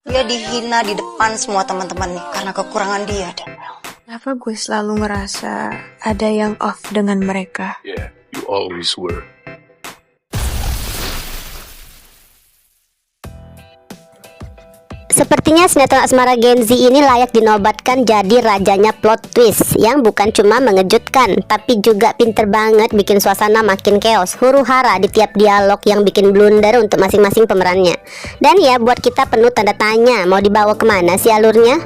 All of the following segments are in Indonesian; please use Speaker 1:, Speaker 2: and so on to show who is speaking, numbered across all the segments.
Speaker 1: Dia dihina di depan semua teman-temannya karena kekurangan dia, Daniel.
Speaker 2: Kenapa gue selalu ngerasa ada yang off dengan mereka?
Speaker 3: Yeah, you always were.
Speaker 4: Sepertinya sinetron asmara Gen Z ini layak dinobatkan jadi rajanya plot twist yang bukan cuma mengejutkan, tapi juga pinter banget bikin suasana makin chaos, huru-hara di tiap dialog yang bikin blunder untuk masing-masing pemerannya. Dan ya, buat kita penuh tanda tanya, mau dibawa kemana sih alurnya?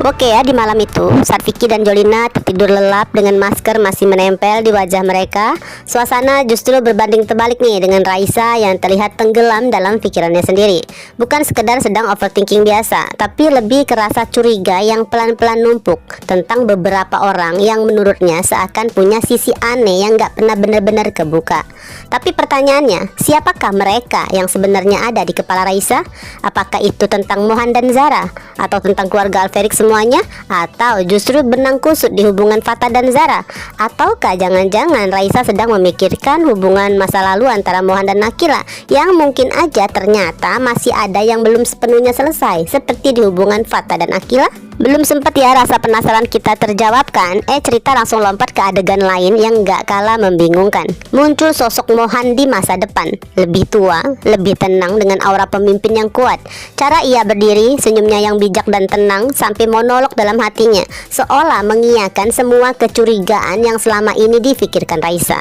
Speaker 4: Oke ya, di malam itu saat Vicky dan Jolina tertidur lelap dengan masker masih menempel di wajah mereka, suasana justru berbanding terbalik nih dengan Raisa yang terlihat tenggelam dalam pikirannya sendiri. Bukan sekedar sedang overthinking biasa, tapi lebih kerasa curiga yang pelan-pelan numpuk tentang beberapa orang yang menurutnya seakan punya sisi aneh yang gak pernah benar-benar kebuka. Tapi pertanyaannya, siapakah mereka yang sebenarnya ada di kepala Raisa? Apakah itu tentang Mohan dan Zara? Atau tentang keluarga Alferik semuanya? Atau justru benang kusut di hubungan Fatah dan Zara? Ataukah jangan-jangan Raisa sedang memikirkan hubungan masa lalu antara Mohan dan Nakila yang mungkin aja ternyata masih ada yang belum sepenuhnya selesai, seperti di hubungan Fatah dan Nakila? Belum sempat ya rasa penasaran kita terjawabkan, cerita langsung lompat ke adegan lain yang gak kalah membingungkan. Muncul sosok Mohan di masa depan, lebih tua, lebih tenang dengan aura pemimpin yang kuat. Cara ia berdiri, senyumnya yang bijak dan tenang, sampai monolog dalam hatinya, seolah mengiyakan semua kecurigaan yang selama ini difikirkan Raisa.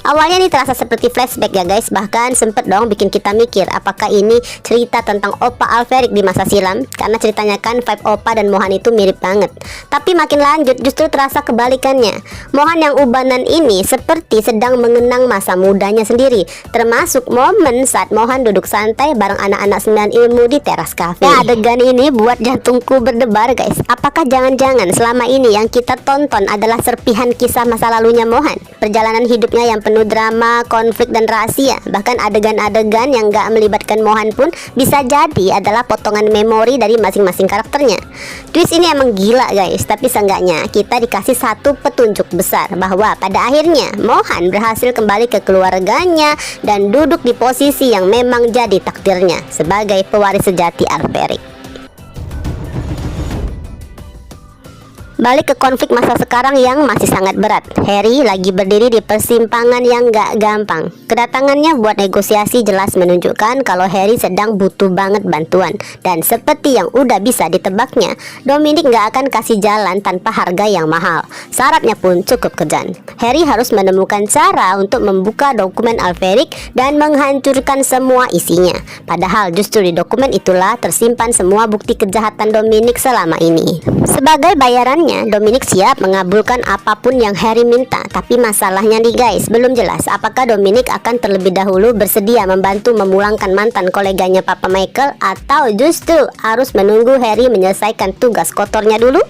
Speaker 4: Awalnya ini terasa seperti flashback ya guys, bahkan sempet dong bikin kita mikir apakah ini cerita tentang Opa Alferik di masa silam, karena ceritanya kan vibe Opa dan Mohan itu mirip banget. Tapi makin lanjut justru terasa kebalikannya. Mohan yang ubanan ini seperti sedang mengenang masa mudanya sendiri, termasuk momen saat Mohan duduk santai bareng anak-anak 9 ilmu di teras kafe. Nah, adegan ini buat jantungku berdebar guys. Apakah jangan-jangan selama ini yang kita tonton adalah serpihan kisah masa lalunya Mohan? Perjalanan hidupnya yang penuh drama, konflik dan rahasia. Bahkan adegan-adegan yang gak melibatkan Mohan pun bisa jadi adalah potongan memori dari masing-masing karakternya. Twist ini emang gila guys, tapi seenggaknya kita dikasih satu petunjuk besar bahwa pada akhirnya Mohan berhasil kembali ke keluarganya dan duduk di posisi yang memang jadi takdirnya sebagai pewaris sejati Alferik. Balik ke konflik masa sekarang yang masih sangat berat. Harry lagi berdiri di persimpangan yang gak gampang. Kedatangannya buat negosiasi jelas menunjukkan kalau Harry sedang butuh banget bantuan. Dan seperti yang udah bisa ditebaknya, Dominic gak akan kasih jalan tanpa harga yang mahal. Syaratnya pun cukup kejam. Harry harus menemukan cara untuk membuka dokumen Alferik dan menghancurkan semua isinya. Padahal justru di dokumen itulah tersimpan semua bukti kejahatan Dominic selama ini. Sebagai bayarannya, Dominic siap mengabulkan apapun yang Harry minta. Tapi masalahnya nih guys, belum jelas apakah Dominic akan terlebih dahulu bersedia membantu memulangkan mantan koleganya Papa Michael, atau justru harus menunggu Harry menyelesaikan tugas kotornya dulu.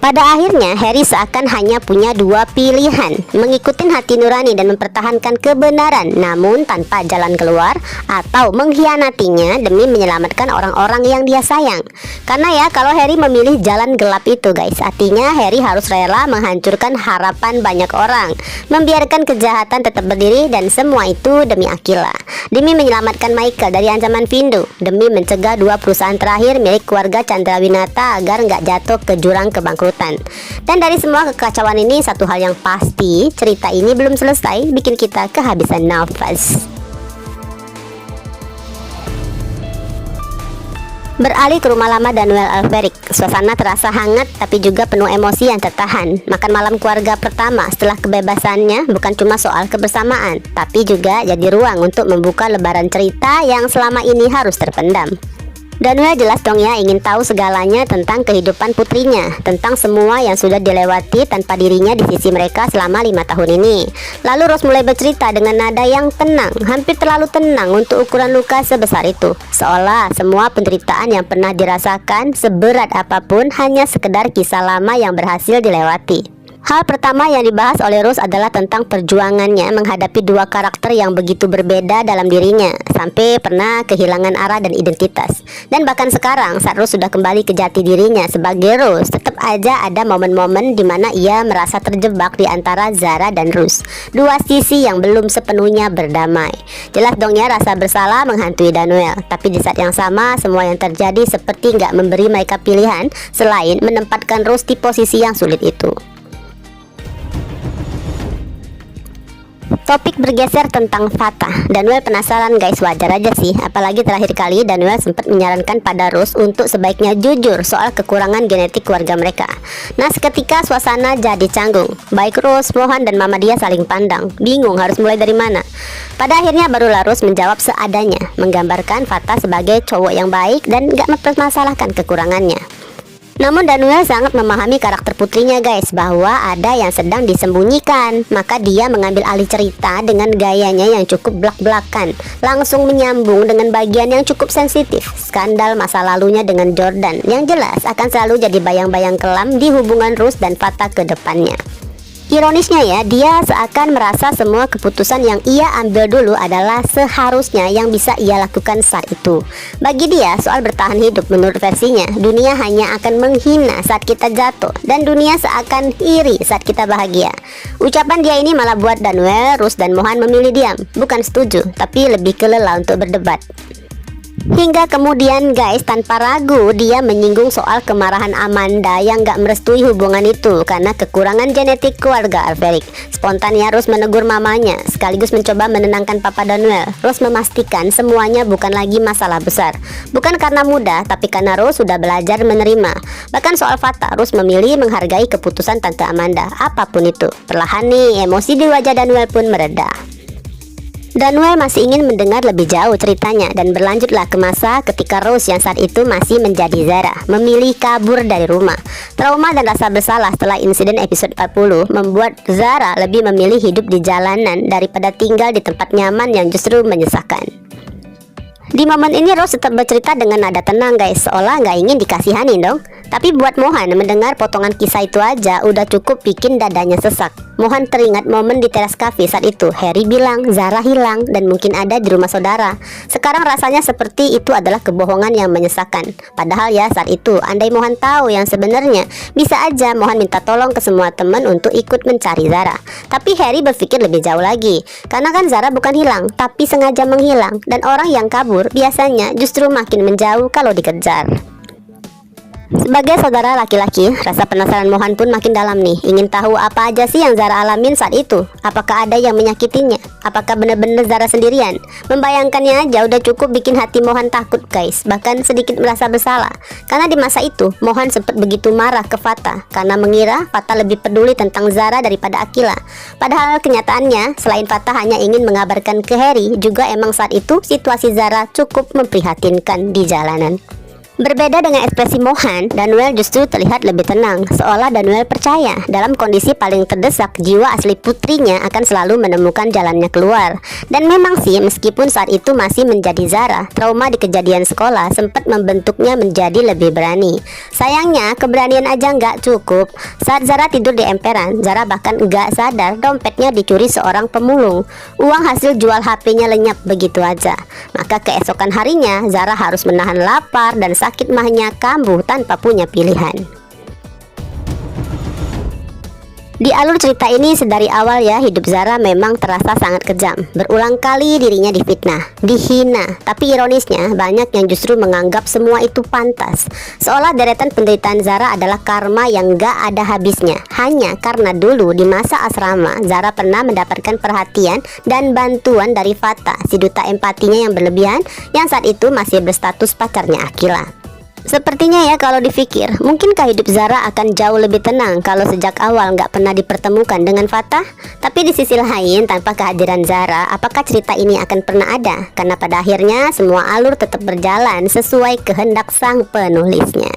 Speaker 4: Pada akhirnya Harry seakan hanya punya dua pilihan, mengikuti hati nurani dan mempertahankan kebenaran namun tanpa jalan keluar, atau mengkhianatinya demi menyelamatkan orang-orang yang dia sayang. Karena ya kalau Harry memilih jalan gelap itu guys, artinya Harry harus rela menghancurkan harapan banyak orang, membiarkan kejahatan tetap berdiri, dan semua itu demi Akila, demi menyelamatkan Michael dari ancaman Vindu, demi mencegah dua perusahaan terakhir milik keluarga Chandrawinata agar nggak jatuh ke jurang kebangkrutan. Dan dari semua kekacauan ini, satu hal yang pasti, cerita ini belum selesai, bikin kita kehabisan nafas. Beralih ke rumah lama Daniel Alferik, suasana terasa hangat tapi juga penuh emosi yang tertahan. Makan malam keluarga pertama setelah kebebasannya bukan cuma soal kebersamaan, tapi juga jadi ruang untuk membuka lebaran cerita yang selama ini harus terpendam. Daniel jelas dong ya ingin tahu segalanya tentang kehidupan putrinya, tentang semua yang sudah dilewati tanpa dirinya di sisi mereka selama 5 tahun ini. Lalu Rose mulai bercerita dengan nada yang tenang, hampir terlalu tenang untuk ukuran luka sebesar itu, seolah semua penderitaan yang pernah dirasakan seberat apapun hanya sekedar kisah lama yang berhasil dilewati. Hal pertama yang dibahas oleh Rose adalah tentang perjuangannya menghadapi dua karakter yang begitu berbeda dalam dirinya, sampai pernah kehilangan arah dan identitas. Dan bahkan sekarang saat Rose sudah kembali ke jati dirinya sebagai Rose, tetap aja ada momen-momen di mana ia merasa terjebak di antara Zara dan Rose, dua sisi yang belum sepenuhnya berdamai. Jelas dong ya, rasa bersalah menghantui Danuel, tapi di saat yang sama semua yang terjadi seperti nggak memberi mereka pilihan selain menempatkan Rose di posisi yang sulit itu. Topik bergeser tentang Fatah. Danuel penasaran guys, wajar aja sih. Apalagi terakhir kali Danuel sempat menyarankan pada Rose untuk sebaiknya jujur soal kekurangan genetik keluarga mereka. Nah, seketika suasana jadi canggung. Baik Rose, Mohan, dan Mama dia saling pandang, bingung harus mulai dari mana. Pada akhirnya barulah Rose menjawab seadanya, menggambarkan Fatah sebagai cowok yang baik dan gak mempermasalahkan kekurangannya. Namun Danuel sangat memahami karakter putrinya guys, bahwa ada yang sedang disembunyikan. Maka dia mengambil alih cerita dengan gayanya yang cukup blak-blakan, langsung menyambung dengan bagian yang cukup sensitif, skandal masa lalunya dengan Jordan, yang jelas akan selalu jadi bayang-bayang kelam di hubungan Rose dan Fatah ke depannya. Ironisnya ya, dia seakan merasa semua keputusan yang ia ambil dulu adalah seharusnya yang bisa ia lakukan saat itu. Bagi dia, soal bertahan hidup menurut versinya, dunia hanya akan menghina saat kita jatuh, dan dunia seakan iri saat kita bahagia. Ucapan dia ini malah buat Danuel, Rose, dan Mohan memilih diam. Bukan setuju, tapi lebih ke lelah untuk berdebat. Hingga kemudian guys, tanpa ragu dia menyinggung soal kemarahan Amanda yang gak merestui hubungan itu karena kekurangan genetik keluarga Alveric. Spontan ya Rose menegur mamanya, sekaligus mencoba menenangkan Papa Danuel. Rose memastikan semuanya bukan lagi masalah besar. Bukan karena mudah, tapi karena Rose sudah belajar menerima. Bahkan soal Fatah, Rose memilih menghargai keputusan Tante Amanda, apapun itu. Perlahan nih, emosi di wajah Danuel pun mereda. Danuel masih ingin mendengar lebih jauh ceritanya dan berlanjutlah ke masa ketika Rose yang saat itu masih menjadi Zara memilih kabur dari rumah. Trauma dan rasa bersalah setelah insiden episode 40 membuat Zara lebih memilih hidup di jalanan daripada tinggal di tempat nyaman yang justru menyesakkan. Di momen ini Rose tetap bercerita dengan nada tenang guys, seolah nggak ingin dikasihani dong. Tapi buat Mohan, mendengar potongan kisah itu aja udah cukup bikin dadanya sesak. Mohan teringat momen di teras cafe saat itu. Harry bilang Zara hilang dan mungkin ada di rumah saudara. Sekarang rasanya seperti itu adalah kebohongan yang menyesakan. Padahal ya saat itu, andai Mohan tahu yang sebenarnya, bisa aja Mohan minta tolong ke semua teman untuk ikut mencari Zara. Tapi Harry berpikir lebih jauh lagi, karena kan Zara bukan hilang, tapi sengaja menghilang. Dan orang yang kabur biasanya justru makin menjauh kalau dikejar. Sebagai saudara laki-laki, rasa penasaran Mohan pun makin dalam nih. Ingin tahu apa aja sih yang Zara alamin saat itu. Apakah ada yang menyakitinya? Apakah benar-benar Zara sendirian? Membayangkannya aja udah cukup bikin hati Mohan takut guys. Bahkan sedikit merasa bersalah. Karena di masa itu, Mohan sempat begitu marah ke Fatah karena mengira Fatah lebih peduli tentang Zara daripada Akila. Padahal kenyataannya, selain Fatah hanya ingin mengabarkan ke Harry, juga emang saat itu situasi Zara cukup memprihatinkan di jalanan. Berbeda dengan ekspresi Mohan, Danuel justru terlihat lebih tenang, seolah Danuel percaya dalam kondisi paling terdesak, jiwa asli putrinya akan selalu menemukan jalannya keluar. Dan memang sih, meskipun saat itu masih menjadi Zara, trauma di kejadian sekolah sempat membentuknya menjadi lebih berani. Sayangnya, keberanian aja nggak cukup. Saat Zara tidur di emperan, Zara bahkan nggak sadar dompetnya dicuri seorang pemulung. Uang hasil jual HP-nya lenyap begitu aja. Maka keesokan harinya, Zara harus menahan lapar dan sakit mahnya kambuh tanpa punya pilihan. Di alur cerita ini sedari awal ya, hidup Zara memang terasa sangat kejam. Berulang kali dirinya difitnah, dihina. Tapi ironisnya banyak yang justru menganggap semua itu pantas. Seolah deretan penderitaan Zara adalah karma yang gak ada habisnya. Hanya karena dulu di masa asrama Zara pernah mendapatkan perhatian dan bantuan dari Fatah, si duta empatinya yang berlebihan, yang saat itu masih berstatus pacarnya Akila. Sepertinya ya kalau dipikir, mungkinkah hidup Zara akan jauh lebih tenang kalau sejak awal nggak pernah dipertemukan dengan Fatah? Tapi di sisi lain, tanpa kehadiran Zara, apakah cerita ini akan pernah ada? Karena pada akhirnya semua alur tetap berjalan sesuai kehendak sang penulisnya.